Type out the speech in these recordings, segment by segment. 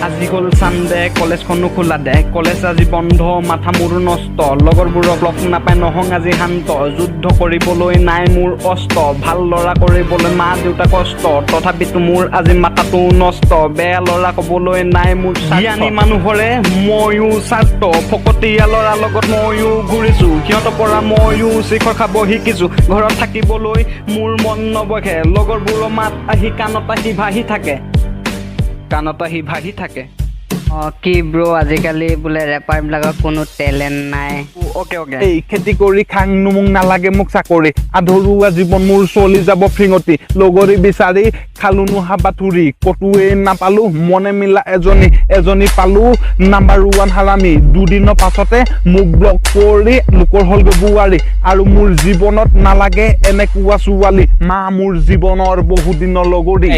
আজি গ'ল চান্দে কলেজখনো খোলা দে কলেজ আজি বন্ধ মাথা মোৰ নষ্ট লগৰবোৰক লগ নাপাই নহং আজি শান্ত যুদ্ধ কৰিবলৈ নাই মোৰ অস্ত্ৰ ভাল ল'ৰা কৰিবলৈ মা দেউতা কষ্ট তথাপিতো মোৰ আজি মাথাটো নষ্ট বেয়া ল'ৰা ক'বলৈ নাই মোৰ জ্ঞানী মানুহৰে ময়ো স্বাৰ্থ ফকতীয়া ল'ৰাৰ লগত ময়ো ঘূৰিছো সিহঁতৰ পৰা ময়ো শিখৰ খাব শিকিছো ঘৰত থাকিবলৈ মোৰ মন নবহে লগৰবোৰৰ মাত আহি কাণত আহি ভাহি থাকে কি ব্ৰ আজিকালি বোলে ৰেপাৰবিলাকৰ কোনো টেলেণ্ট নাই অকে এই খেতি কৰি খাং মোক নালাগে মোক চাকৰি আধৰুৱা জীৱন মোৰ চলি যাব ফিঙতি লগৰী বিচাৰি খালো হাবাথুৰি কটোৱে নাপালো মনে মিলা এজনী পালো নাম্বাৰ 1 হাৰামি দুদিনৰ পাছতে মোক ব্লক কৰি লোকৰ হলগৈ বোৱাৰী আৰু মোৰ জীৱনত নালাগে এনেকুৱা ছোৱালী মা মোৰ জীৱনৰ বহুদিনৰ লগৰী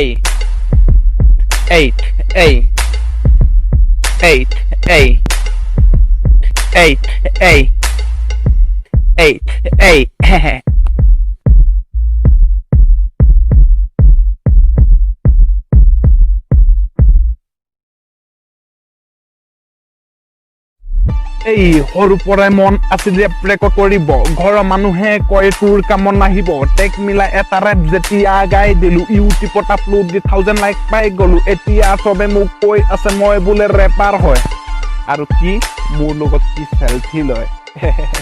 এই সৰু পৰাই মন আছিল ৰেকৰ্ড কৰিব ঘৰৰ মানুহে কয় তোৰ কামত নাহিব টেক মিলাই এটা ৰেপ যেতিয়া গাই দিলো ইউটিউবত আপলোড দি 1000 লাইক পাই গলো এতিয়া চবে মোক কৈ আছে মই বোলে ৰেপাৰ হয় আৰু কি মোৰ লগত কি চেলফি লয়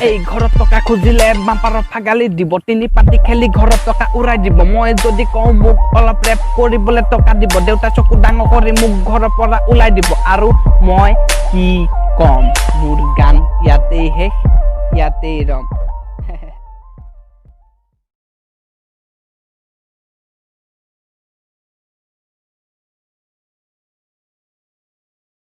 এই ঘৰত টকা খুজিলে বাম্পাৰৰ ফাগালি দিব তিনি পাতি খেলি ঘৰত টকা উৰাই দিব মই যদি কওঁ মোক অলপ ৰেপ কৰিবলৈ টকা দিব দেউতা চকু ডাঙৰ কৰি মোক ঘৰৰ পৰা ওলাই দিব আৰু মই কি কম মোৰ গান ইয়াতেই শেষ ইয়াতেই ৰম